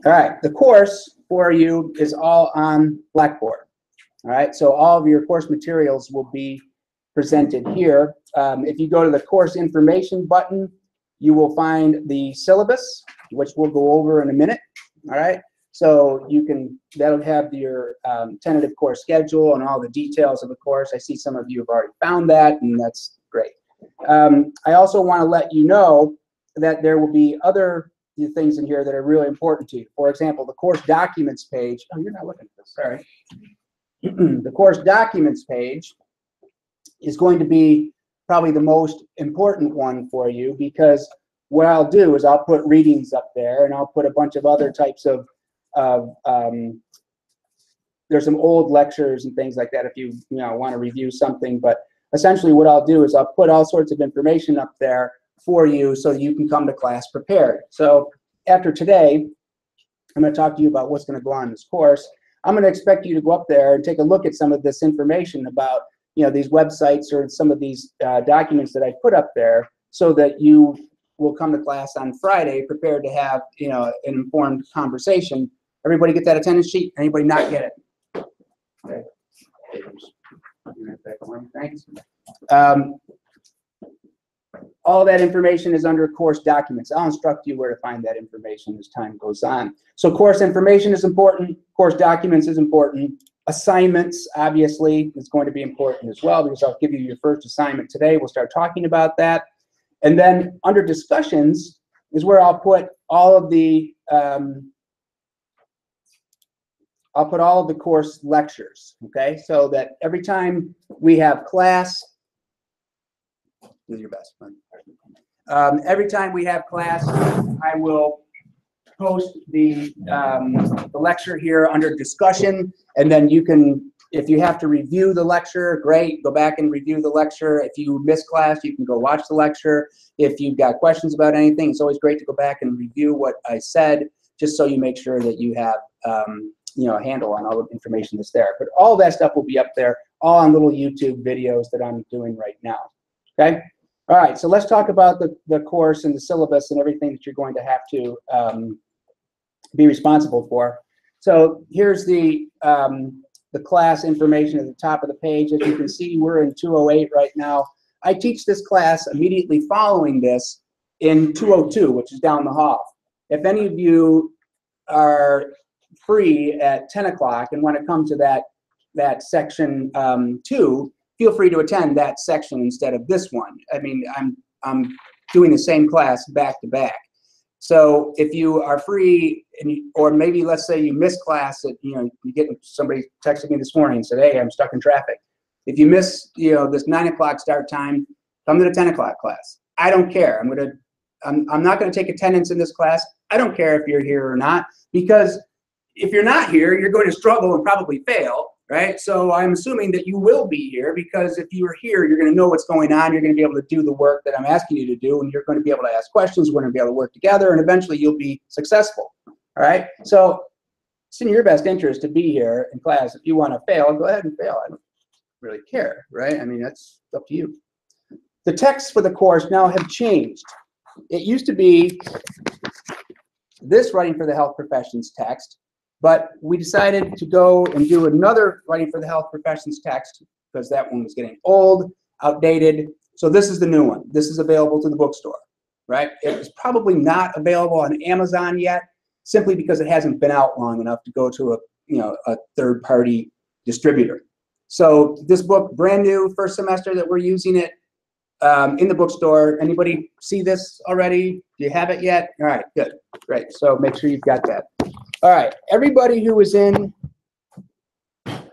All right, the course for you is all on Blackboard. All right, so all of your course materials will be presented here. If you go to the course information button, you will find the syllabus, which we'll go over in a minute. All right, so you can, that'll have your tentative course schedule and all the details of the course. I see some of you have already found that, and that's great. I also want to let you know that there will be other things in here that are really important to you. For example, the course documents page. Oh, you're not looking at this, sorry. The course documents page is going to be probably the most important one for you, because what I'll do is I'll put readings up there, and I'll put a bunch of other types of there's some old lectures and things like that if you want to review something. But essentially what I'll do is I'll put all sorts of information up there for you so you can come to class prepared. So after today, I'm going to talk to you about what's going to go on in this course. I'm going to expect you to go up there and take a look at some of this information about these websites or some of these documents that I put up there, so that you will come to class on Friday prepared to have an informed conversation. Everybody get that attendance sheet? Anybody not get it? Okay. Thanks. All that information is under course documents. I'll instruct you where to find that information as time goes on. So course information is important. Course documents is important. Assignments, obviously, is going to be important as well, because I'll give you your first assignment today. We'll start talking about that. And then under discussions is where I'll put all of the course lectures, okay? So that every time we have class, do your best, man. Every time we have class, I will post the lecture here under discussion, and then you can, if you have to review the lecture, great, go back and review the lecture. If you miss class, you can go watch the lecture. If you've got questions about anything, it's always great to go back and review what I said, just so you make sure that you have a handle on all the information that's there. But all that stuff will be up there, all on little YouTube videos that I'm doing right now, okay? All right, so let's talk about the course and the syllabus and everything that you're going to have to be responsible for. So here's the class information at the top of the page. As you can see, we're in 208 right now. I teach this class immediately following this in 202, which is down the hall. If any of you are free at 10 o'clock and want to come to that section 2, feel free to attend that section instead of this one. I mean, I'm doing the same class back to back. So if you are free, or maybe let's say you miss class, you get somebody texted me this morning and said, hey, I'm stuck in traffic. If you miss this 9 o'clock start time, come to the 10 o'clock class. I don't care. I'm not going to take attendance in this class. I don't care if you're here or not, because if you're not here, you're going to struggle and probably fail, right? So I'm assuming that you will be here, because if you're here, you're going to know what's going on. You're going to be able to do the work that I'm asking you to do, and you're going to be able to ask questions. We're going to be able to work together, and eventually you'll be successful, all right? So it's in your best interest to be here in class. If you want to fail, go ahead and fail. I don't really care, right? I mean, that's up to you. The texts for the course now have changed. It used to be this Writing for the Health Professions text, but we decided to go and do another Writing for the Health Professions text, because that one was getting old, outdated. So this is the new one. This is available to the bookstore, right? It is probably not available on Amazon yet, simply because it hasn't been out long enough to go to a third-party distributor. So this book, brand new, first semester that we're using it in the bookstore. Anybody see this already? Do you have it yet? All right, good, great. So make sure you've got that. All right, everybody who is in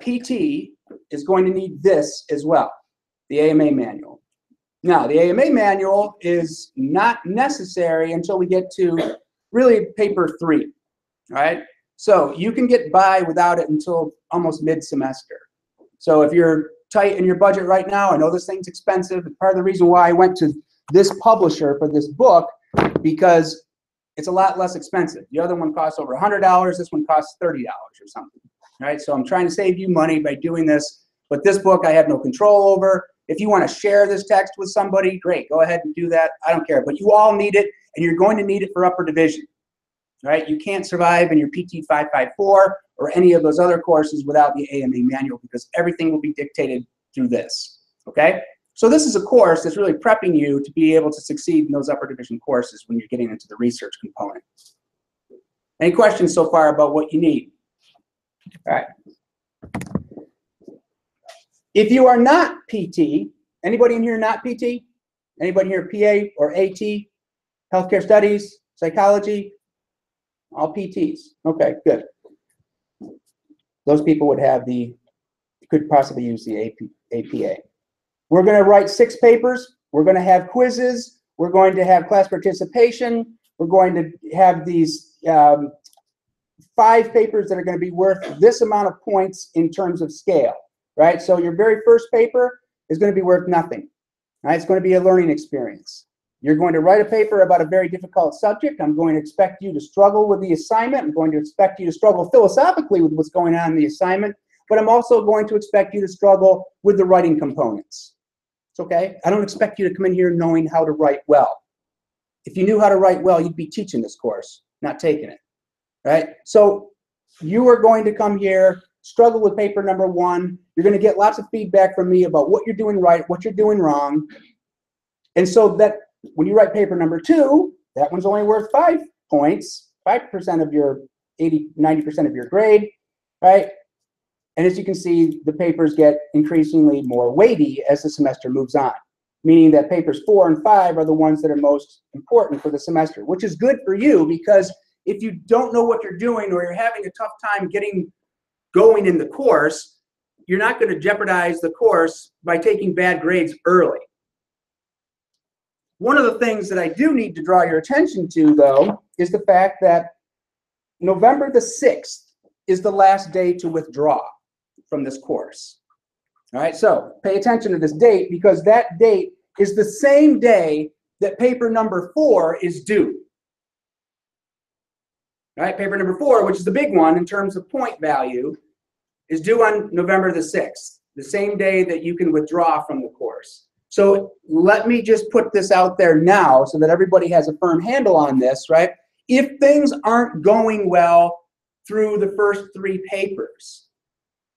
PT is going to need this as well, the AMA manual. Now, the AMA manual is not necessary until we get to really paper 3, all right? So you can get by without it until almost mid-semester. So if you're tight in your budget right now, I know this thing's expensive. Part of the reason why I went to this publisher for this book, because it's a lot less expensive. The other one costs over $100. This one costs $30 or something, right? So I'm trying to save you money by doing this. But this book I have no control over. If you want to share this text with somebody, great, go ahead and do that. I don't care. But you all need it, and you're going to need it for upper division, right? You can't survive in your PT 554 or any of those other courses without the AMA manual, because everything will be dictated through this, okay? So this is a course that's really prepping you to be able to succeed in those upper division courses when you're getting into the research component. Any questions so far about what you need? All right. If you are not PT, anybody in here not PT? Anybody here PA or AT? Healthcare studies, psychology? All PTs. Okay, good. Those people would have could possibly use the APA. We're going to write 6 papers. We're going to have quizzes. We're going to have class participation. We're going to have these 5 papers that are going to be worth this amount of points in terms of scale, right? So your very first paper is going to be worth nothing, right? It's going to be a learning experience. You're going to write a paper about a very difficult subject. I'm going to expect you to struggle with the assignment. I'm going to expect you to struggle philosophically with what's going on in the assignment, but I'm also going to expect you to struggle with the writing components. It's okay. I don't expect you to come in here knowing how to write well. If you knew how to write well, you'd be teaching this course, not taking it, right? So you are going to come here, struggle with paper number 1. You're going to get lots of feedback from me about what you're doing right, what you're doing wrong. And so that when you write paper number 2, that one's only worth 5 points, 5% of your 90% of your grade, right? And as you can see, the papers get increasingly more weighty as the semester moves on, meaning that papers 4 and 5 are the ones that are most important for the semester, which is good for you, because if you don't know what you're doing or you're having a tough time getting going in the course, you're not going to jeopardize the course by taking bad grades early. One of the things that I do need to draw your attention to, though, is the fact that November the 6th is the last day to withdraw from this course. All right, so pay attention to this date, because that date is the same day that paper number 4 is due. All right, paper number 4, which is the big one in terms of point value, is due on November the 6th, the same day that you can withdraw from the course. So let me just put this out there now so that everybody has a firm handle on this, right? If things aren't going well through the first 3 papers,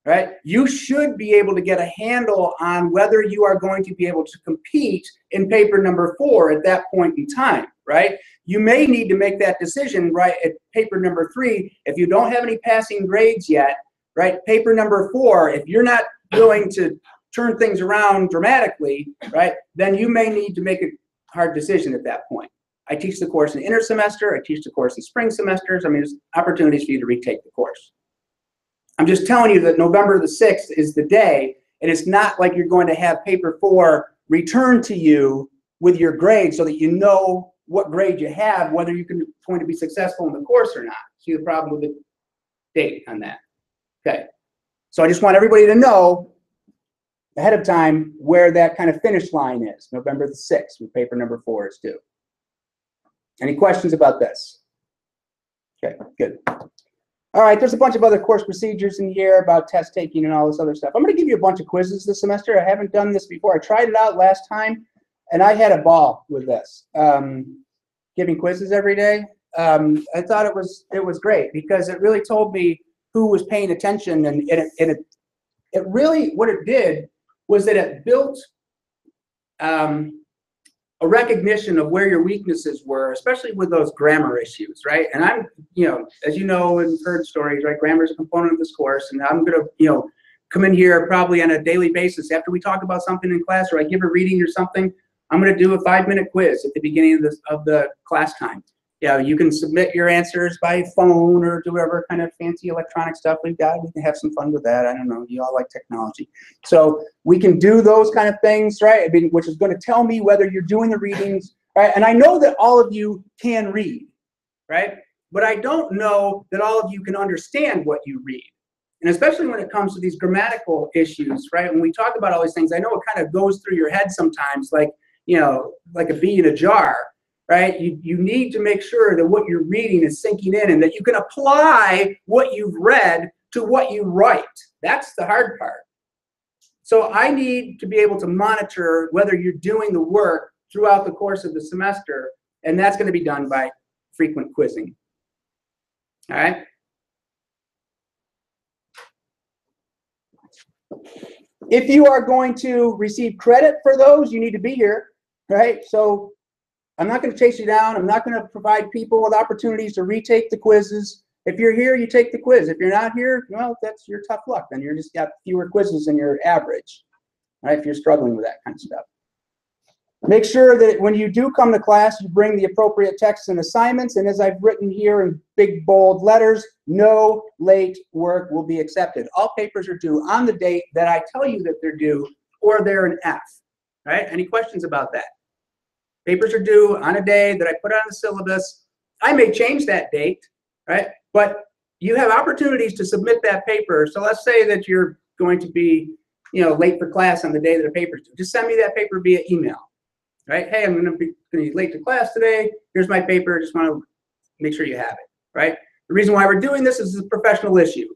right, you should be able to get a handle on whether you are going to be able to compete in paper number 4 at that point in time, right? You may need to make that decision, right, at paper number 3. If you don't have any passing grades yet, right, paper number 4, if you're not willing to turn things around dramatically, right, then you may need to make a hard decision at that point. I teach the course in inter semester. I teach the course in spring semesters. I mean, there's opportunities for you to retake the course. I'm just telling you that November the 6th is the day, and it's not like you're going to have paper 4 returned to you with your grade so that you know what grade you have, whether you're going to be successful in the course or not. See the problem with the date on that? Okay. So I just want everybody to know ahead of time where that kind of finish line is, November the 6th, when paper number 4 is due. Any questions about this? Okay, good. All right, there's a bunch of other course procedures in here about test taking and all this other stuff. I'm going to give you a bunch of quizzes this semester. I haven't done this before. I tried it out last time, and I had a ball with this. Giving quizzes every day. I thought it was great because it really told me who was paying attention, and it really, what it did was that it built a recognition of where your weaknesses were, especially with those grammar issues, right? And I'm, as you know and heard stories, right? Grammar is a component of this course, and I'm going to, come in here probably on a daily basis after we talk about something in class or I give a reading or something. I'm going to do a 5-minute quiz at the beginning of the class time. Yeah, you can submit your answers by phone or do whatever kind of fancy electronic stuff we've got. We can have some fun with that. I don't know. You all like technology. So we can do those kind of things, right? I mean, which is going to tell me whether you're doing the readings, right? And I know that all of you can read, right? But I don't know that all of you can understand what you read. And especially when it comes to these grammatical issues, right? When we talk about all these things, I know it kind of goes through your head sometimes like, like a bee in a jar. Right? You need to make sure that what you're reading is sinking in and that you can apply what you've read to what you write. That's the hard part. So I need to be able to monitor whether you're doing the work throughout the course of the semester, and that's going to be done by frequent quizzing. All right. If you are going to receive credit for those, you need to be here, right? So I'm not going to chase you down. I'm not going to provide people with opportunities to retake the quizzes. If you're here, you take the quiz. If you're not here, well, that's your tough luck. Then you're just got fewer quizzes than your average, right? If you're struggling with that kind of stuff. Make sure that when you do come to class, you bring the appropriate texts and assignments. And as I've written here in big, bold letters, no late work will be accepted. All papers are due on the date that I tell you that they're due, or they're an F, right? Any questions about that? Papers are due on a day that I put on the syllabus. I may change that date, right? But you have opportunities to submit that paper. So let's say that you're going to be, late for class on the day that the paper's due. Just send me that paper via email. Right? Hey, I'm going to be late to class today. Here's my paper. Just want to make sure you have it. Right? The reason why we're doing this is a professional issue.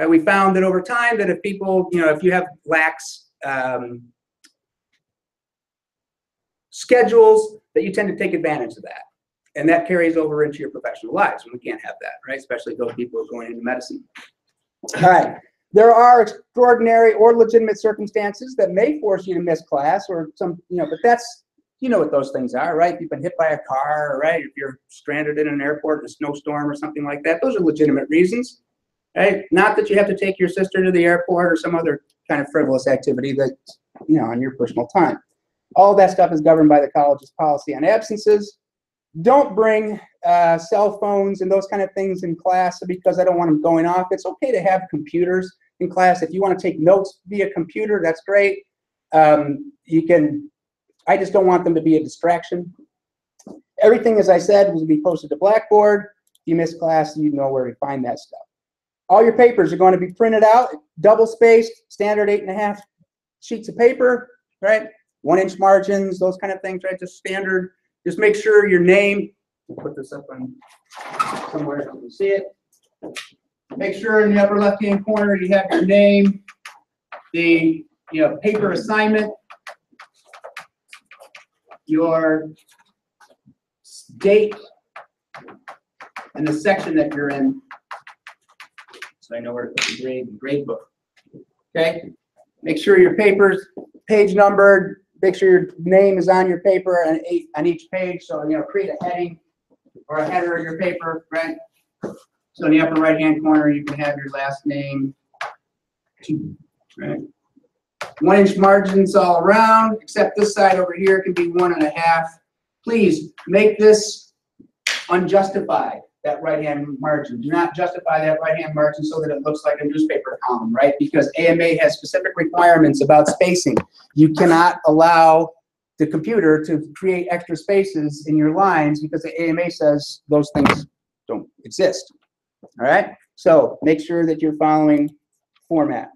We found that over time that if people, if you have lax schedules, that you tend to take advantage of that. And that carries over into your professional lives, and we can't have that, right? Especially those people who are going into medicine. All right. There are extraordinary or legitimate circumstances that may force you to miss class or some, but that's, what those things are, right? If you've been hit by a car, right? If you're stranded in an airport in a snowstorm or something like that, those are legitimate reasons, right? Not that you have to take your sister to the airport or some other kind of frivolous activity that, on your personal time. All that stuff is governed by the college's policy on absences. Don't bring cell phones and those kind of things in class because I don't want them going off. It's okay to have computers in class. If you want to take notes via computer, that's great. You can. I just don't want them to be a distraction. Everything, as I said, will be posted to Blackboard. If you miss class, you know where to find that stuff. All your papers are going to be printed out, double-spaced, standard 8.5 sheets of paper, right? 1-inch margins, those kind of things, right? Just standard. Just make sure your name, I'll put this up on somewhere so you can see it. Make sure in the upper left-hand corner you have your name, the paper assignment, your date, and the section that you're in, so I know where to put the grade book. Okay? Make sure your paper's page numbered. Make sure your name is on your paper and on each page. So, create a heading or a header of your paper, right? So in the upper right-hand corner, you can have your last name, right? 1-inch margins all around, except this side over here can be 1.5. Please make this unjustified, that right-hand margin. Do not justify that right-hand margin so that it looks like a newspaper column, right? Because AMA has specific requirements about spacing. You cannot allow the computer to create extra spaces in your lines because the AMA says those things don't exist. All right? So make sure that you're following format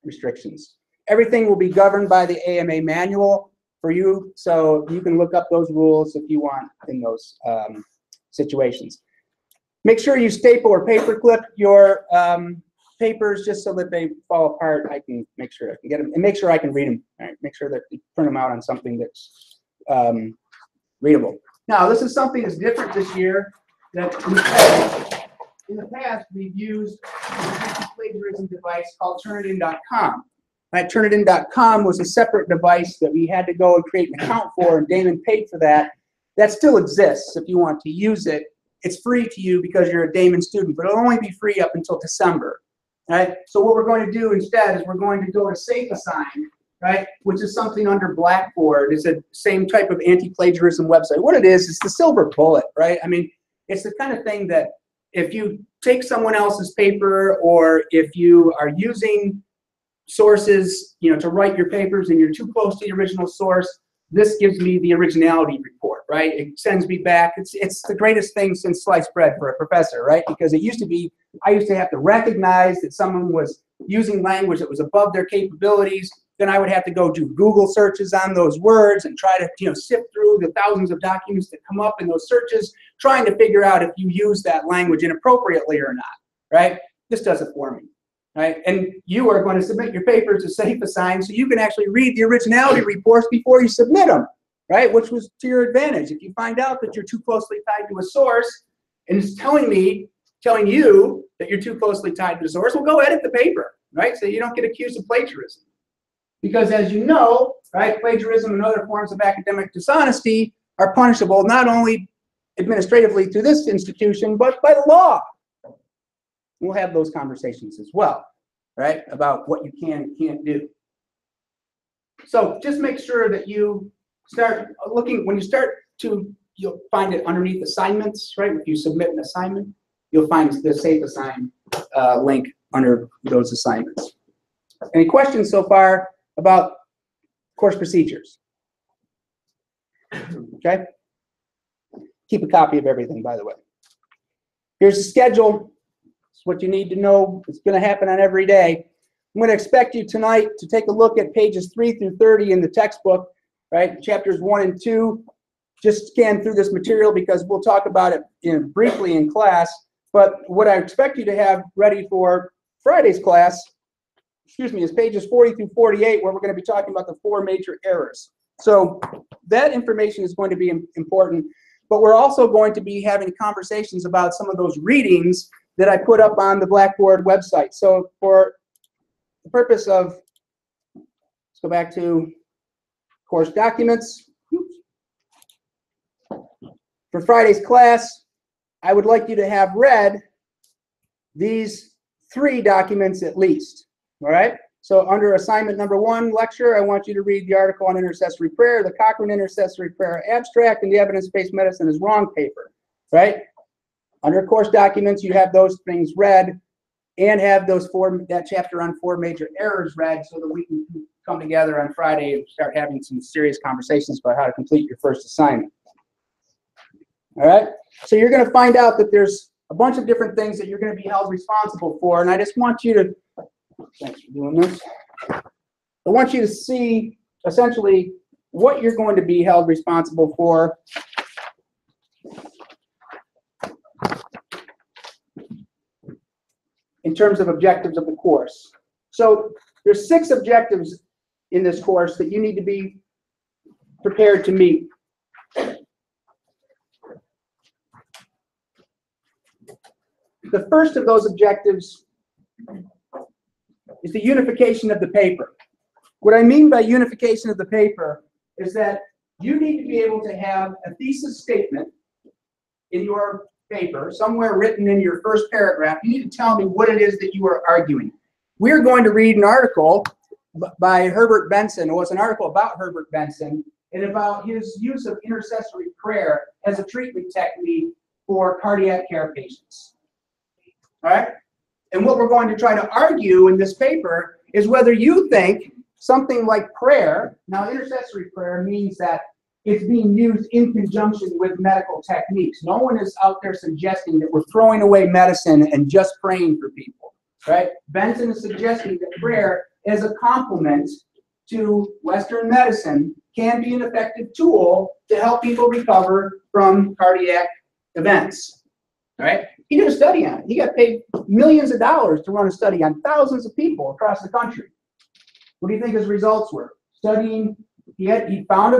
restrictions. Everything will be governed by the AMA manual for you, so you can look up those rules if you want in those situations. Make sure you staple or paperclip your papers just so that they fall apart. I can make sure I can get them, and make sure I can read them. All right? Make sure that you print them out on something that's readable. Now, this is something that's different this year. That in the past we've used a plagiarism device called Turnitin.com. Right? Turnitin.com was a separate device that we had to go and create an account for, and Damon paid for that. That still exists if you want to use it. It's free to you because you're a Damon student, but it'll only be free up until December. Right? So what we're going to do instead is we're going to go to SafeAssign, right? Which is something under Blackboard. It's the same type of anti-plagiarism website. What it is, it's the silver bullet, right? I mean, it's the kind of thing that if you take someone else's paper, or if you are using sources, to write your papers and you're too close to the original source, this gives me the originality report, right? It sends me back. It's the greatest thing since sliced bread for a professor, right? Because it used to be, I used to have to recognize that someone was using language that was above their capabilities. Then I would have to go do Google searches on those words and try to, sift through the thousands of documents that come up in those searches, trying to figure out if you use that language inappropriately or not, right? This does it for me. Right? And you are going to submit your papers to SafeAssign so you can actually read the originality reports before you submit them, right? Which was to your advantage. If you find out that you're too closely tied to a source and it's telling me telling you that you're too closely tied to the source, well, go edit the paper, right? So you don't get accused of plagiarism. Because as you know, right, plagiarism and other forms of academic dishonesty are punishable not only administratively through this institution, but by law. We'll have those conversations as well, right, about what you can and can't do. So just make sure that you start looking, when you start to, you'll find it underneath assignments, right? If you submit an assignment, you'll find the Safe Assign link under those assignments. Any questions so far about course procedures? Okay. Keep a copy of everything, by the way. Here's the schedule. It's what you need to know. It's going to happen on every day. I'm going to expect you tonight to take a look at pages 3 through 30 in the textbook, right? Chapters 1 and 2. Just scan through this material because we'll talk about it briefly in class. But what I expect you to have ready for Friday's class, is pages 40 through 48, where we're going to be talking about the 4 major errors. So that information is going to be important. But we're also going to be having conversations about some of those readings that I put up on the Blackboard website. So for the purpose of, let's go back to course documents. For Friday's class, I would like you to have read these 3 documents at least. All right? So under assignment number 1 lecture, I want you to read the article on intercessory prayer, the Cochrane Intercessory Prayer Abstract, and the Evidence-Based Medicine is Wrong paper. Right? Under course documents, you have those things read and have that chapter on 4 major errors read so that we can come together on Friday and start having some serious conversations about how to complete your first assignment. All right? So you're going to find out that there's a bunch of different things that you're going to be held responsible for, and I just want you to, thanks for doing this, I want you to see essentially what you're going to be held responsible for in terms of objectives of the course. So there's 6 objectives in this course that you need to be prepared to meet. The first of those objectives is the unification of the paper. What I mean by unification of the paper is that you need to be able to have a thesis statement in your paper, somewhere written in your first paragraph. You need to tell me what it is that you are arguing. We're going to read an article by Herbert Benson. It was an article about Herbert Benson and about his use of intercessory prayer as a treatment technique for cardiac care patients. All right? And what we're going to try to argue in this paper is whether you think something like prayer, now intercessory prayer means that it's being used in conjunction with medical techniques. No one is out there suggesting that we're throwing away medicine and just praying for people, right? Benson is suggesting that prayer as a complement to Western medicine can be an effective tool to help people recover from cardiac events, all right? He did a study on it. He got paid millions of dollars to run a study on thousands of people across the country. What do you think his results were? Studying, he found a,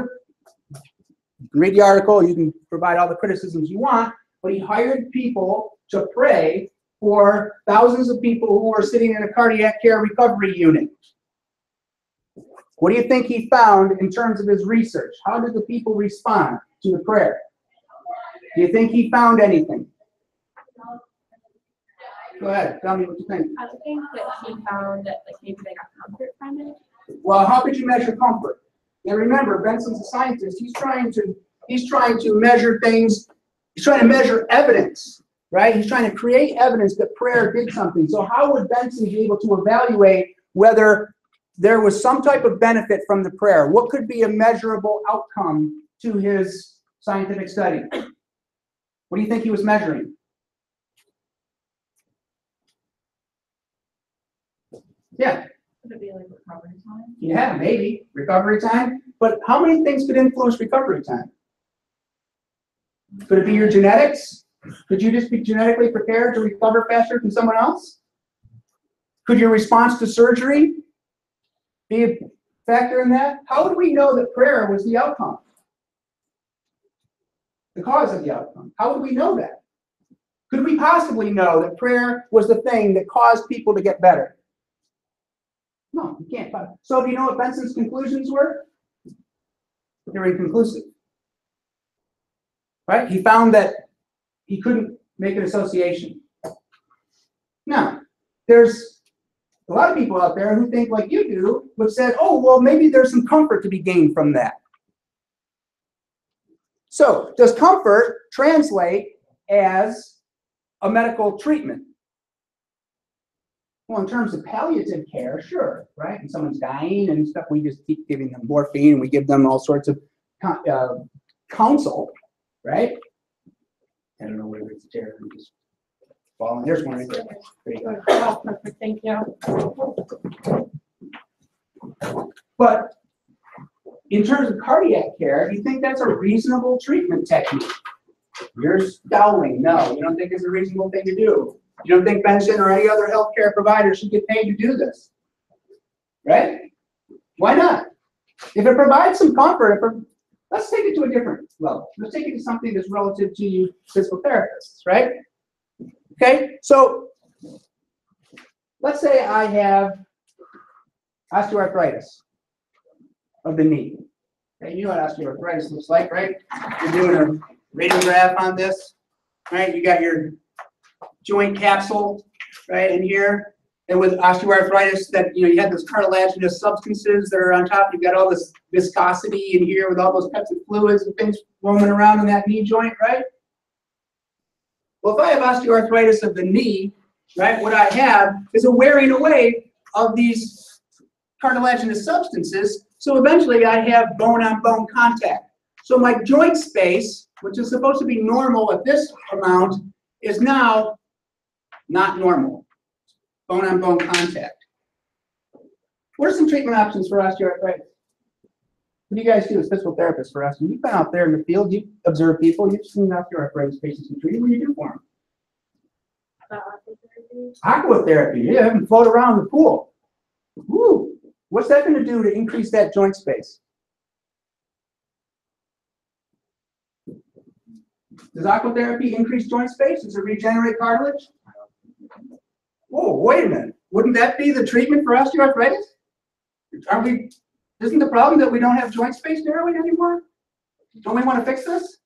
you can read the article, you can provide all the criticisms you want, but he hired people to pray for thousands of people who were sitting in a cardiac care recovery unit. What do you think he found in terms of his research? How did the people respond to the prayer? Do you think he found anything? Go ahead, tell me what you think. I think that he found that maybe they got comfort from it. Well, how could you measure comfort? And remember, Benson's a scientist. He's trying to measure things. He's trying to measure evidence, right? He's trying to create evidence that prayer did something. So how would Benson be able to evaluate whether there was some type of benefit from the prayer? What could be a measurable outcome to his scientific study? What do you think he was measuring? Yeah. Could it be like recovery time? Yeah, maybe. Recovery time. But how many things could influence recovery time? Could it be your genetics? Could you just be genetically prepared to recover faster than someone else? Could your response to surgery be a factor in that? How would we know that prayer was the outcome? The cause of the outcome. How would we know that? Could we possibly know that prayer was the thing that caused people to get better? No, you can't. So do you know what Benson's conclusions were? They were inconclusive. Right? He found that he couldn't make an association. Now, there's a lot of people out there who think like you do, but said, oh, well, maybe there's some comfort to be gained from that. So, does comfort translate as a medical treatment? Well, in terms of palliative care, sure, right? When someone's dying and stuff, we just keep giving them morphine and we give them all sorts of counsel, right? I don't know where it's there. I'm just falling. There's one right there. There you go. Oh, perfect, thank you. But in terms of cardiac care, do you think that's a reasonable treatment technique? You're scowling. No, you don't think it's a reasonable thing to do. You don't think Benson or any other healthcare provider should get paid to do this, right? Why not? If it provides some comfort, let's take it to a different level. Let's take it to something that's relative to you physical therapists, right? Okay, so let's say I have osteoarthritis of the knee. Okay, you know what osteoarthritis looks like, right? You're doing a radiograph on this, right? You got your joint capsule right in here, and with osteoarthritis, that you have those cartilaginous substances that are on top. You've got all this viscosity in here with all those types of fluids and things roaming around in that knee joint, right? Well, if I have osteoarthritis of the knee, right, what I have is a wearing away of these cartilaginous substances. So eventually, I have bone-on-bone contact. So my joint space, which is supposed to be normal at this amount, is now not normal. Bone-on-bone contact. What are some treatment options for osteoarthritis? What do you guys do as physical therapists for us? You've been out there in the field, you've observed people, you've seen osteoarthritis patients you treat. What do you do for them? Aquatherapy. Yeah, have them float around the pool. Woo! What's that going to do to increase that joint space? Does aquatherapy increase joint space? Does it regenerate cartilage? Oh, wait a minute. Wouldn't that be the treatment for osteoarthritis? Isn't the problem that we don't have joint space narrowing anymore? Don't we want to fix this?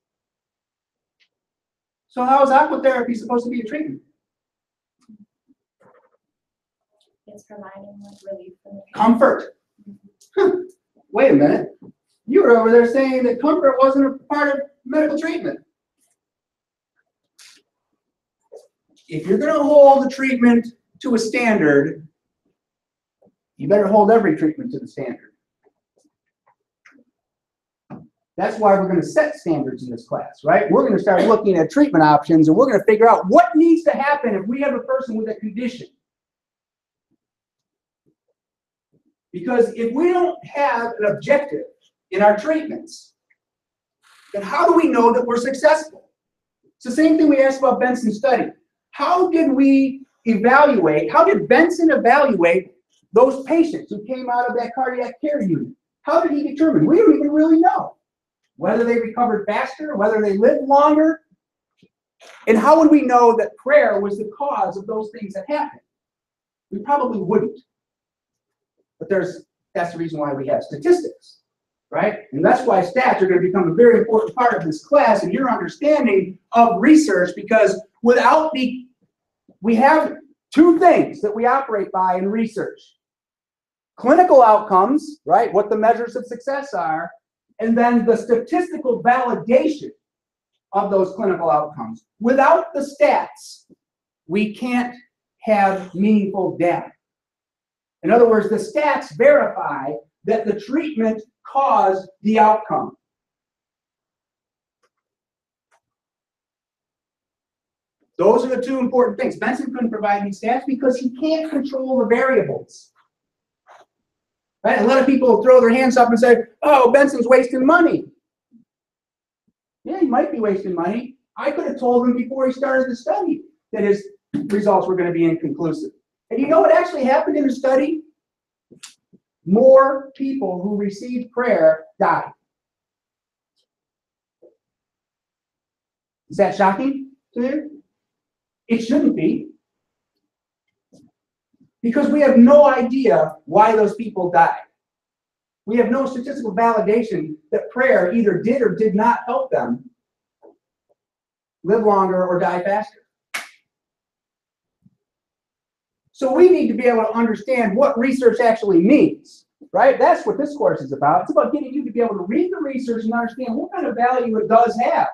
So how is aquatherapy supposed to be a treatment? It's providing relief from the pain. Comfort. Wait a minute. You were over there saying that comfort wasn't a part of medical treatment. If you're going to hold the treatment to a standard, you better hold every treatment to the standard. That's why we're going to set standards in this class, right? We're going to start looking at treatment options, and we're going to figure out what needs to happen if we have a person with a condition. Because if we don't have an objective in our treatments, then how do we know that we're successful? It's the same thing we asked about Benson's study. How did Benson evaluate those patients who came out of that cardiac care unit? How did he determine? We don't even really know whether they recovered faster, whether they lived longer. And how would we know that prayer was the cause of those things that happened? We probably wouldn't. But that's the reason why we have statistics, right? And that's why stats are going to become a very important part of this class and your understanding of research, because we have two things that we operate by in research. Clinical outcomes, right? What the measures of success are, and then the statistical validation of those clinical outcomes. Without the stats, we can't have meaningful data. In other words, the stats verify that the treatment caused the outcome. Those are the two important things. Benson couldn't provide these stats because he can't control the variables. Right? A lot of people throw their hands up and say, oh, Benson's wasting money. Yeah, he might be wasting money. I could have told him before he started the study that his results were going to be inconclusive. And you know what actually happened in the study? More people who received prayer died. Is that shocking to you? It shouldn't be. Because we have no idea why those people died. We have no statistical validation that prayer either did or did not help them live longer or die faster. So we need to be able to understand what research actually means, right? That's what this course is about. It's about getting you to be able to read the research and understand what kind of value it does have.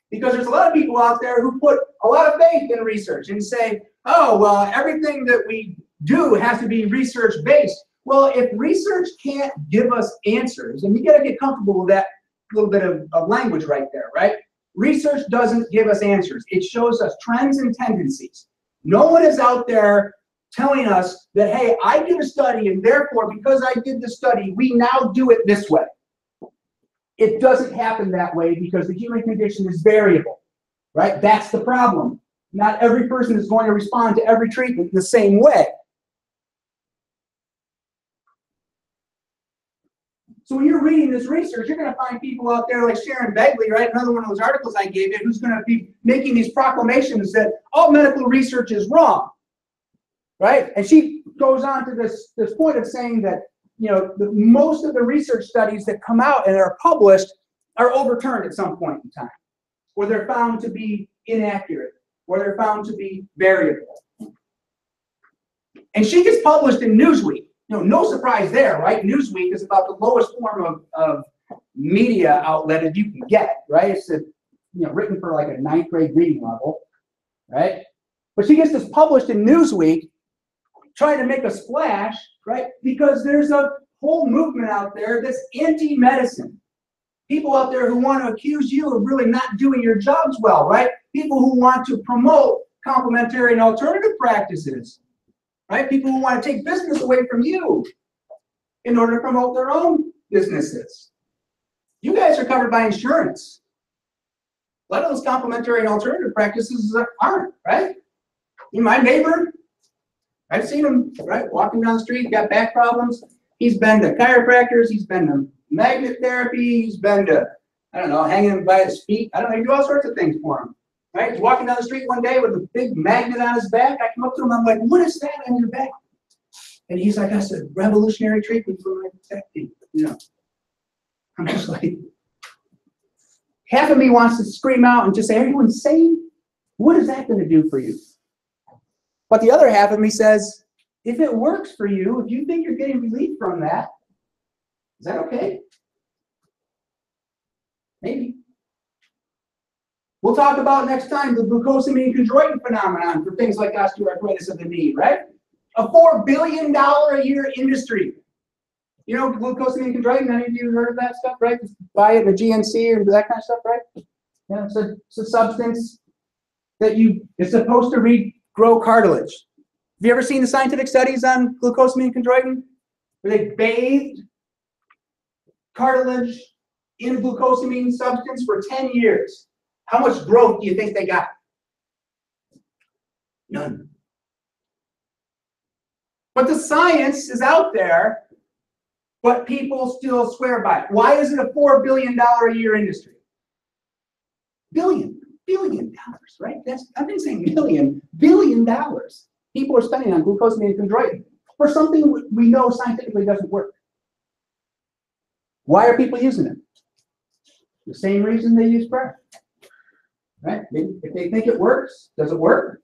Because there's a lot of people out there who put a lot of faith in research and say, oh, well, everything that we do has to be research-based. Well, if research can't give us answers, and you got to get comfortable with that little bit of language right there, right? Research doesn't give us answers. It shows us trends and tendencies. No one is out there telling us that, hey, I did a study, and therefore, because I did the study, we now do it this way. It doesn't happen that way because the human condition is variable, right? That's the problem. Not every person is going to respond to every treatment the same way. So when you're reading this research, you're going to find people out there like Sharon Begley, right? Another one of those articles I gave you, who's going to be making these proclamations that all medical research is wrong, right? And she goes on to this point of saying that, you know, most of the research studies that come out and are published are overturned at some point in time, or they're found to be inaccurate, or they're found to be variable. And she gets published in Newsweek. You know, no surprise there, right? Newsweek is about the lowest form of media outlet that you can get, right? It's written for like a 9th grade reading level, right? But she gets this published in Newsweek, trying to make a splash, right? Because there's a whole movement out there that's anti-medicine. People out there who want to accuse you of really not doing your jobs well, right? People who want to promote complementary and alternative practices, right? People who want to take business away from you in order to promote their own businesses. You guys are covered by insurance. A lot of those complementary and alternative practices aren't, right? My neighbor, I've seen him, right, walking down the street, got back problems. He's been to chiropractors, he's been to magnet therapy, he's been to, I don't know, hanging him by his feet. I don't know, you do all sorts of things for him, right? He's walking down the street one day with a big magnet on his back. I come up to him, I'm like, what is that on your back? And he's like, I said, revolutionary treatment for my back pain. You know, I'm just like, half of me wants to scream out and just say, are you insane? What is that going to do for you? But the other half of me says, if it works for you, if you think you're getting relief from that, is that okay? Maybe. We'll talk about next time the glucosamine chondroitin phenomenon for things like osteoarthritis of the knee, right? A $4 billion a year industry. You know, glucosamine chondroitin, any of you heard of that stuff, right? Just buy it in the GNC or that kind of stuff, right? Yeah, it's a substance that it's supposed to regrow cartilage. Have you ever seen the scientific studies on glucosamine chondroitin? Where they bathed cartilage in glucosamine substance for 10 years. How much growth do you think they got? None. But the science is out there, but people still swear by it. Why is it a $4 billion a year industry? Billion dollars, right? I've been saying $1 billion. People are spending on glucosamine and chondroitin for something we know scientifically doesn't work. Why are people using it? The same reason they use prayer. Right? If they think it works, does it work?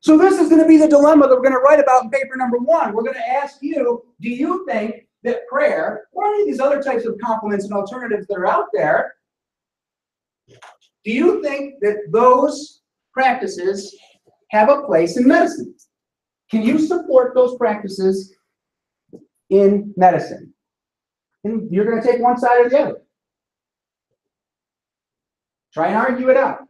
So this is going to be the dilemma that we're going to write about in paper number 1. We're going to ask you, do you think that prayer, or any of these other types of complements and alternatives that are out there, do you think that those practices have a place in medicine? Can you support those practices in medicine? And you're going to take one side or the other. Try and argue it out.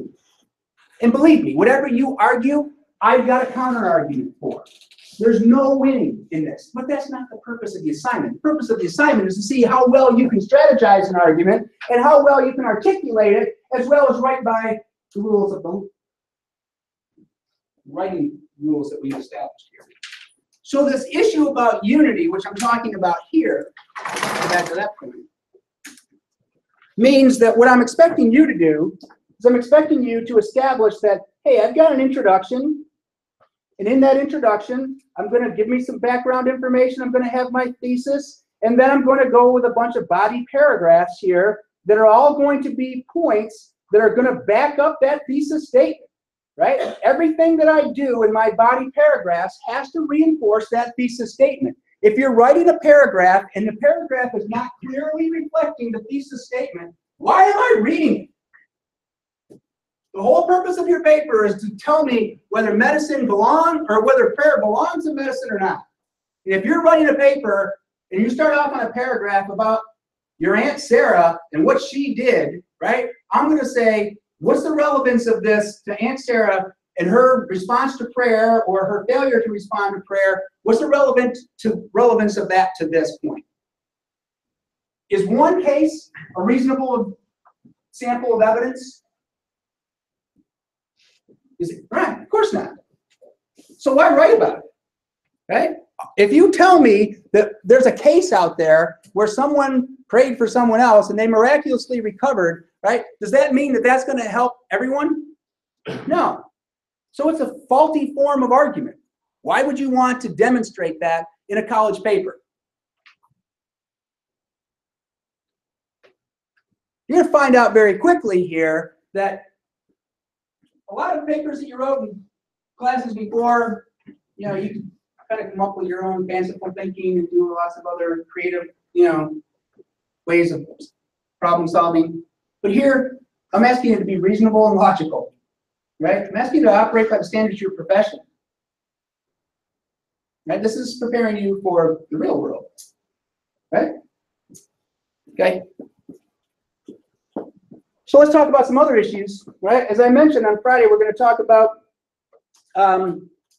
And believe me, whatever you argue, I've got a counter argument for. There's no winning in this. But that's not the purpose of the assignment. The purpose of the assignment is to see how well you can strategize an argument and how well you can articulate it, as well as write by the rules of the writing rules that we've established here. So this issue about unity, which I'm talking about here, go back to that point, means that what I'm expecting you to do is I'm expecting you to establish that, hey, I've got an introduction, and in that introduction, I'm going to give me some background information, I'm going to have my thesis, and then I'm going to go with a bunch of body paragraphs here that are all going to be points that are going to back up that thesis statement, right? Everything that I do in my body paragraphs has to reinforce that thesis statement. If you're writing a paragraph and the paragraph is not clearly reflecting the thesis statement, why am I reading it? The whole purpose of your paper is to tell me whether medicine belongs or whether prayer belongs in medicine or not. And if you're writing a paper and you start off on a paragraph about your Aunt Sarah and what she did, right? I'm going to say, what's the relevance of this to Aunt Sarah and her response to prayer or her failure to respond to prayer? What's the relevance of that to this point? Is one case a reasonable sample of evidence? Is it? Right, of course not. So why write about it? Right? If you tell me that there's a case out there where someone prayed for someone else and they miraculously recovered, right? Does that mean that that's going to help everyone? No. So it's a faulty form of argument. Why would you want to demonstrate that in a college paper? You're going to find out very quickly here that a lot of papers that you wrote in classes before, you know, you can kind of come up with your own fanciful thinking and do lots of other creative, you know, ways of problem solving. But here, I'm asking you to be reasonable and logical, right? I'm asking you to operate by the standards of your profession. Right? This is preparing you for the real world, right? Okay. So let's talk about some other issues, right? As I mentioned on Friday, we're going to talk about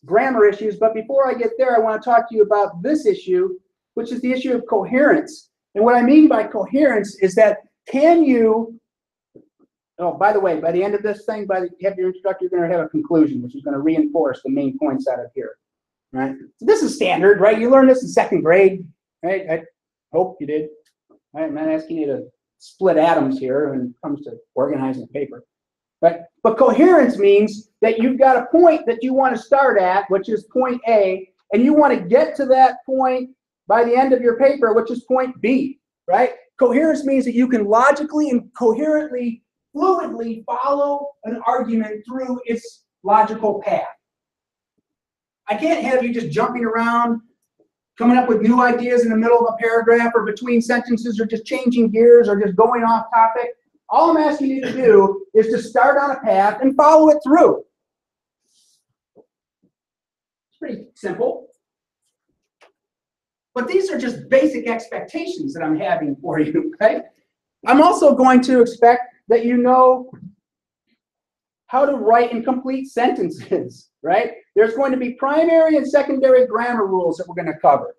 grammar issues. But before I get there, I want to talk to you about this issue, which is the issue of coherence. And what I mean by coherence is that can you, oh, by the way, by the end of this thing, you have your introduction, you're going to have a conclusion, which is going to reinforce the main points out of here, right? So this is standard, right? You learned this in second grade, right? I hope you did. I'm not asking you to split atoms here when it comes to organizing a paper. Right? But coherence means that you've got a point that you want to start at, which is point A, and you want to get to that point by the end of your paper, which is point B, right? Coherence means that you can logically and coherently, fluidly follow an argument through its logical path. I can't have you just jumping around, coming up with new ideas in the middle of a paragraph or between sentences or just changing gears or just going off topic. All I'm asking you to do is to start on a path and follow it through. It's pretty simple. But these are just basic expectations that I'm having for you, okay? I'm also going to expect that you know how to write and complete sentences, right? There's going to be primary and secondary grammar rules that we're going to cover.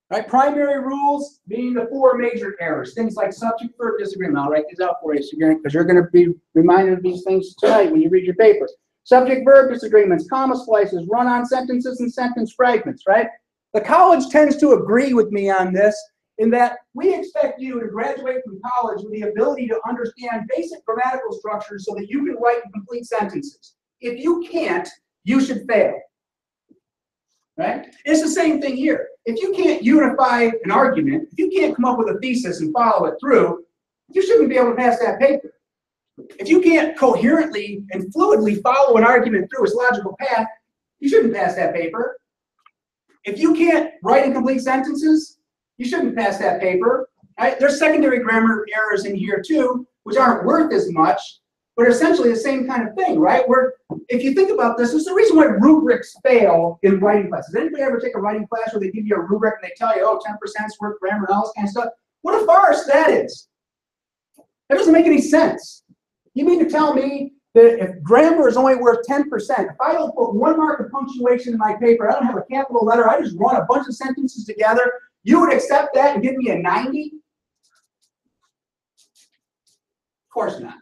Right? Primary rules being the four major errors, things like subject verb disagreement. I'll write these out for you because you're going to be reminded of these things tonight when you read your paper. Subject verb disagreements, comma splices, run-on sentences, and sentence fragments, right? The college tends to agree with me on this in that we expect you to graduate from college with the ability to understand basic grammatical structures so that you can write and complete sentences. If you can't, you should fail. Right? It's the same thing here. If you can't unify an argument, if you can't come up with a thesis and follow it through, you shouldn't be able to pass that paper. If you can't coherently and fluidly follow an argument through its logical path, you shouldn't pass that paper. If you can't write and complete sentences, you shouldn't pass that paper. Right? There's secondary grammar errors in here too, which aren't worth as much, but are essentially the same kind of thing, right? If you think about this, there's the reason why rubrics fail in writing classes. Does anybody ever take a writing class where they give you a rubric and they tell you, oh, 10% is worth grammar and all this kind of stuff? What a farce that is. That doesn't make any sense. You mean to tell me that if grammar is only worth 10%, if I don't put 1 mark of punctuation in my paper, I don't have a capital letter, I just run a bunch of sentences together, you would accept that and give me a 90? Of course not.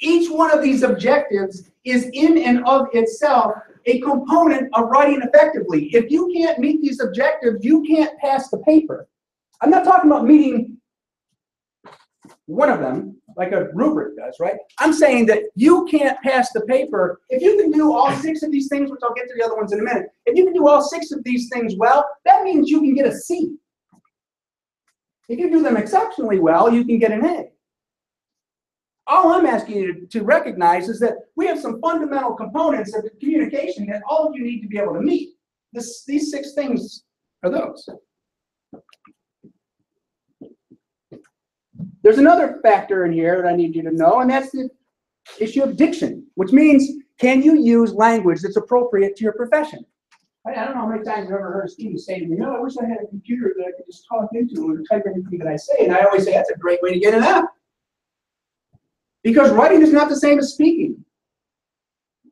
Each one of these objectives is in and of itself a component of writing effectively. If you can't meet these objectives, you can't pass the paper. I'm not talking about meeting one of them, like a rubric does, right? I'm saying that you can't pass the paper. If you can do all 6 of these things, which I'll get to the other ones in a minute, if you can do all 6 of these things well, that means you can get a C. If you do them exceptionally well, you can get an A. All I'm asking you to recognize is that we have some fundamental components of communication that all of you need to be able to meet. These 6 things are those. There's another factor in here that I need you to know, and that's the issue of diction, which means, can you use language that's appropriate to your profession? I don't know how many times I've ever heard a student say to me, I wish I had a computer that I could just talk into and type everything that I say. And I always say, that's a great way to get an F. Because writing is not the same as speaking.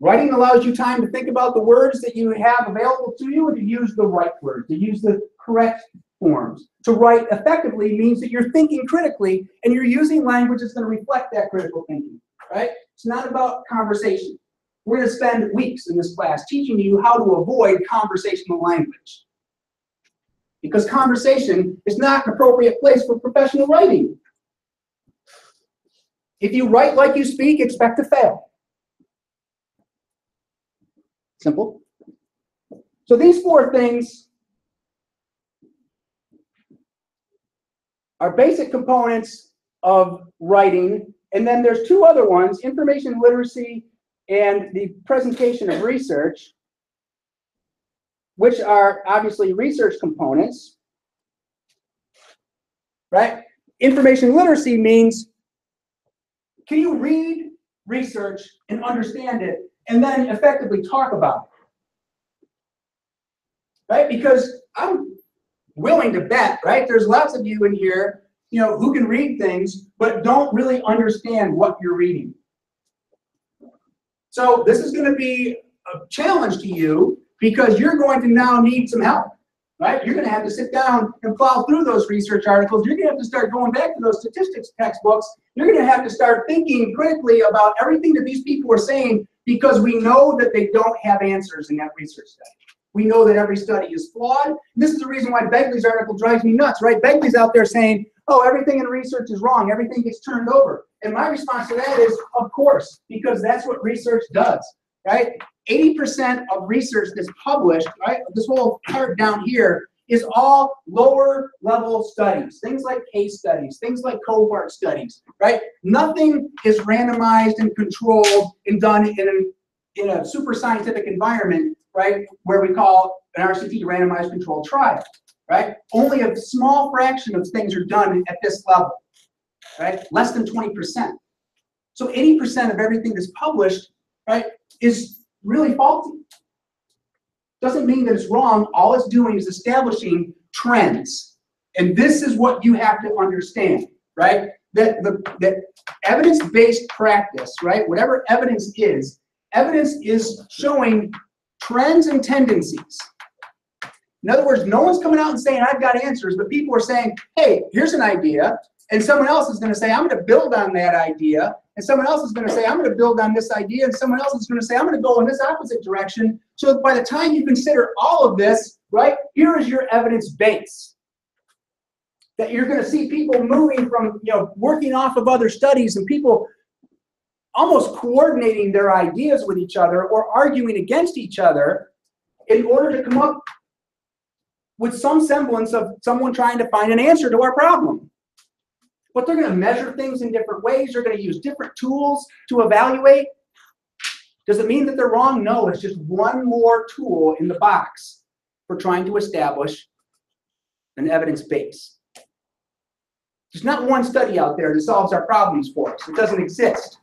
Writing allows you time to think about the words that you have available to you and to use the right words, to use the correct forms. To write effectively means that you're thinking critically and you're using language that's going to reflect that critical thinking, right? It's not about conversation. We're going to spend weeks in this class teaching you how to avoid conversational language. Because conversation is not an appropriate place for professional writing. If you write like you speak, expect to fail. Simple. So these 4 things are basic components of writing. And then there's 2 other ones, information literacy and the presentation of research, which are obviously research components, right? Information literacy means, can you read research and understand it and then effectively talk about it, right? Because I'm willing to bet, right? There's lots of you in here, who can read things, but don't really understand what you're reading. So this is going to be a challenge to you because you're going to now need some help, right? You're going to have to sit down and plow through those research articles. You're going to have to start going back to those statistics textbooks. You're going to have to start thinking critically about everything that these people are saying because we know that they don't have answers in that research study. We know that every study is flawed. This is the reason why Begley's article drives me nuts, right? Begley's out there saying, oh, everything in research is wrong. Everything gets turned over. And my response to that is, of course, because that's what research does, right? 80% of research that's published, right, this whole part down here is all lower level studies, things like case studies, things like cohort studies, right? Nothing is randomized and controlled and done in a super scientific environment, right, where we call an RCT randomized controlled trial, right? Only a small fraction of things are done at this level, right? Less than 20%. So 80% of everything that's published, right, is really faulty. Doesn't mean that it's wrong. All it's doing is establishing trends. And this is what you have to understand, right? That evidence-based practice, right, whatever evidence is showing trends and tendencies. In other words, no one's coming out and saying, I've got answers, but people are saying, hey, here's an idea, and someone else is going to say, I'm going to build on that idea, and someone else is going to say, I'm going to build on this idea, and someone else is going to say, I'm going to go in this opposite direction, so that by the time you consider all of this, right, here is your evidence base. That you're going to see people moving from, working off of other studies and people almost coordinating their ideas with each other or arguing against each other in order to come up with some semblance of someone trying to find an answer to our problem. But they're going to measure things in different ways. They're going to use different tools to evaluate. Does it mean that they're wrong? No, it's just one more tool in the box for trying to establish an evidence base. There's not one study out there that solves our problems for us. It doesn't exist.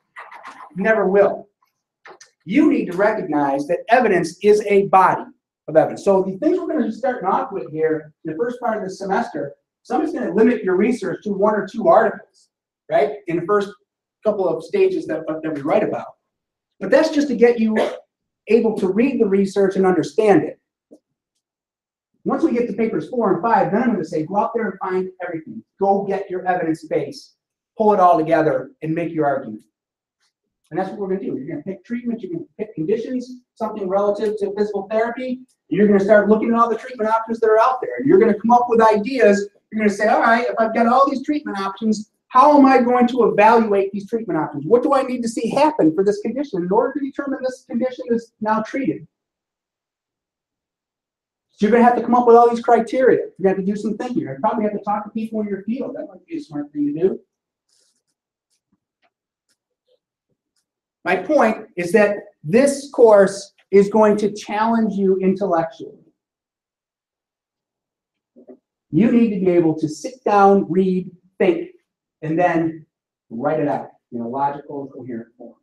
It never will. You need to recognize that evidence is a body of evidence. So the things we're going to be starting off with here in the first part of the semester, somebody's going to limit your research to 1 or 2 articles, right, in the first couple of stages that we write about. But that's just to get you able to read the research and understand it. Once we get to papers 4 and 5, then I'm going to say, go out there and find everything. Go get your evidence base, pull it all together, and make your argument. And that's what we're going to do. You're going to pick treatment, you're going to pick conditions, something relative to physical therapy. You're going to start looking at all the treatment options that are out there. You're going to come up with ideas. You're going to say, all right, if I've got all these treatment options, how am I going to evaluate these treatment options? What do I need to see happen for this condition in order to determine this condition is now treated? So you're going to have to come up with all these criteria. You're going to have to do some thinking. You probably have to talk to people in your field. That might be a smart thing to do. My point is that this course is going to challenge you intellectually. You need to be able to sit down, read, think, and then write it out in a logical, coherent form.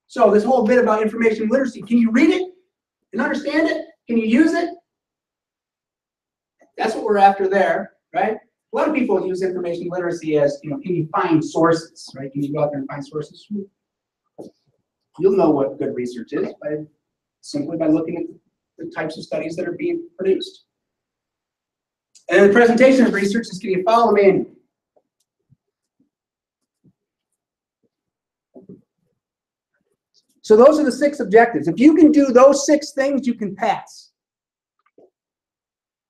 So this whole bit about information literacy, can you read it and understand it? Can you use it? That's what we're after there, right? A lot of people use information literacy as, can you find sources, right? Can you go out there and find sources? You'll know what good research is simply by looking at the types of studies that are being produced. And then the presentation of research is, can you follow me in? So those are the 6 objectives. If you can do those 6 things, you can pass.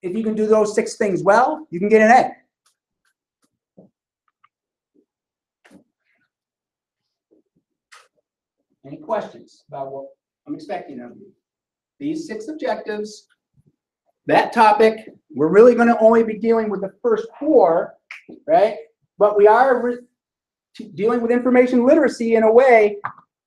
If you can do those 6 things well, you can get an A. Any questions about what I'm expecting of you? These 6 objectives, that topic, we're really going to only be dealing with the first 4, right? But we are dealing with information literacy in a way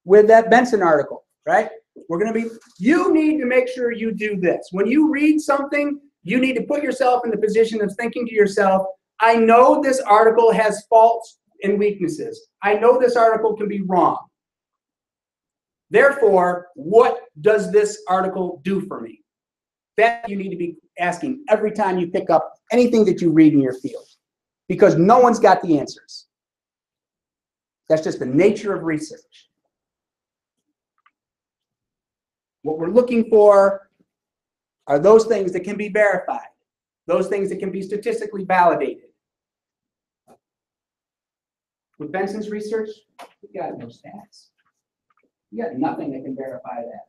with that Benson article, right? We're going to be, you need to make sure you do this. When you read something, you need to put yourself in the position of thinking to yourself, I know this article has faults and weaknesses. I know this article can be wrong. Therefore, what does this article do for me? That you need to be asking every time you pick up anything that you read in your field, because no one's got the answers. That's just the nature of research. What we're looking for are those things that can be verified, those things that can be statistically validated. With Benson's research, we got no stats. You got nothing that can verify that.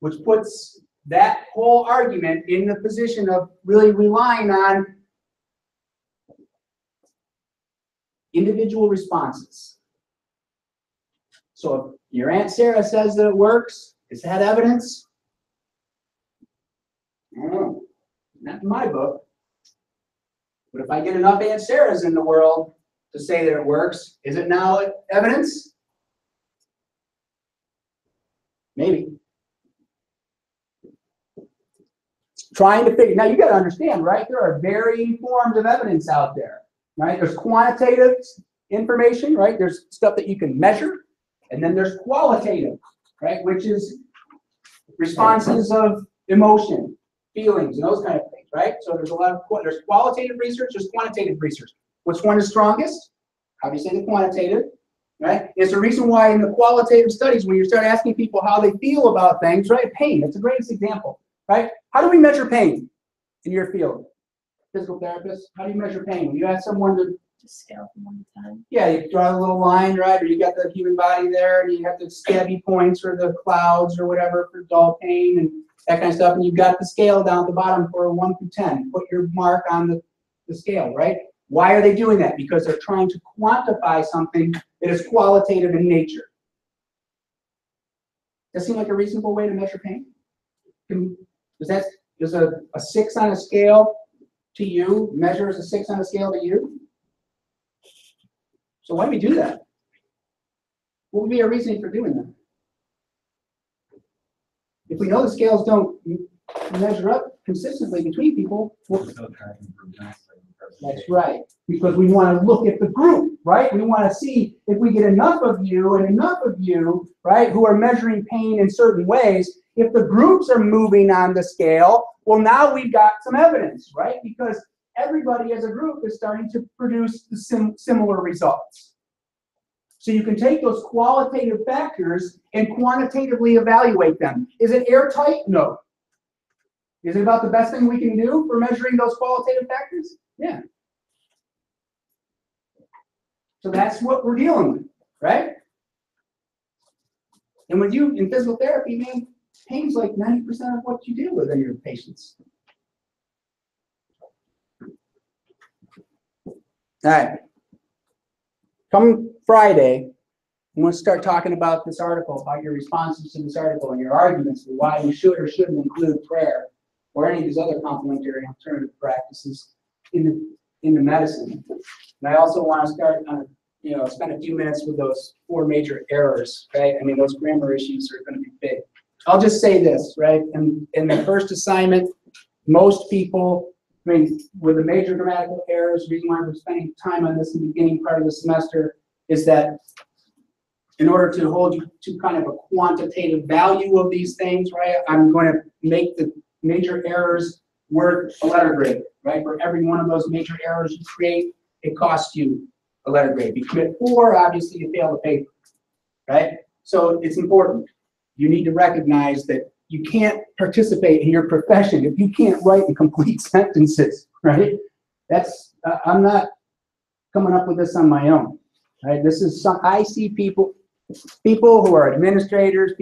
Which puts that whole argument in the position of really relying on individual responses. So if your Aunt Sarah says that it works, is that evidence? I don't know. Not in my book. But if I get enough Aunt Sarahs in the world to say that it works, is it now evidence? Maybe. Trying to figure, now you got to understand, right? There are varying forms of evidence out there, right? There's quantitative information, right? There's stuff that you can measure, and then there's qualitative, right? Which is responses of emotion, feelings, and those kind of things, right? So there's a lot of, there's qualitative research, there's quantitative research. Which one is strongest? Obviously the quantitative, right? It's the reason why in the qualitative studies, when you start asking people how they feel about things, right? Pain, that's the greatest example, right? How do we measure pain in your field? Physical therapists, how do you measure pain? When you ask someone to Just scale from 1 to 10. yeah, you draw a little line, right? Or you got the human body there, and you have the stabby points or the clouds or whatever for dull pain and that kind of stuff. And you've got the scale down at the bottom for 1 through 10. Put your mark on the scale, right? Why are they doing that? Because they're trying to quantify something that is qualitative in nature. Does that seem like a reasonable way to measure pain? Does a 6 on a scale to you measure as a 6 on a scale to you? So why do we do that? What would be our reasoning for doing that? If we know the scales don't measure up consistently between people, that's right. Because we want to look at the group, right? We want to see if we get enough of you and enough of you, right, who are measuring pain in certain ways. If the groups are moving on the scale, well, now we've got some evidence, right? Because everybody as a group is starting to produce the similar results. So you can take those qualitative factors and quantitatively evaluate them. Is it airtight? No. Is it about the best thing we can do for measuring those qualitative factors? Yeah. So that's what we're dealing with, right? And when you, in physical therapy, man, pain's like 90% of what you do with your patients. All right. Come Friday, I'm going to start talking about this article, about your responses to this article and your arguments for why you should or shouldn't include prayer or any of these other complementary alternative practices in the medicine. And I also want to start on, spend a few minutes with those 4 major errors, right? I mean, those grammar issues are going to be big. I'll just say this, right? In the first assignment, most people, with the major grammatical errors, the reason why we're spending time on this in the beginning part of the semester is that in order to hold you to kind of a quantitative value of these things, right, I'm going to make the major errors worth a letter grade, right? For every one of those major errors you create, it costs you a letter grade. If you commit 4, obviously you fail the paper, right? So it's important. You need to recognize that you can't participate in your profession if you can't write in complete sentences, right? I'm not coming up with this on my own, right? This is I see people who are administrators,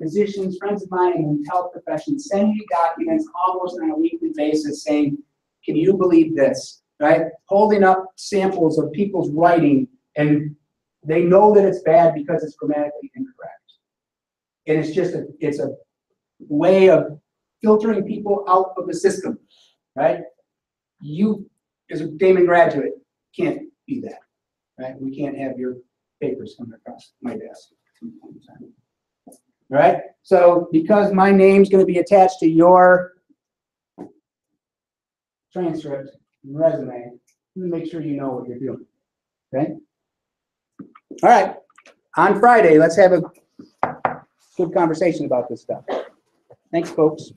physicians, friends of mine in the health profession send me documents almost on a weekly basis saying, can you believe this, right? Holding up samples of people's writing, and they know that it's bad because it's grammatically incorrect. And it's a way of filtering people out of the system, right? You, as a Damon graduate, can't be that, right? We can't have your papers coming across my desk. All right? So because my name's going to be attached to your transcript and resume, make sure you know what you're doing, okay? All right. On Friday, let's have a good conversation about this stuff. Thanks, folks.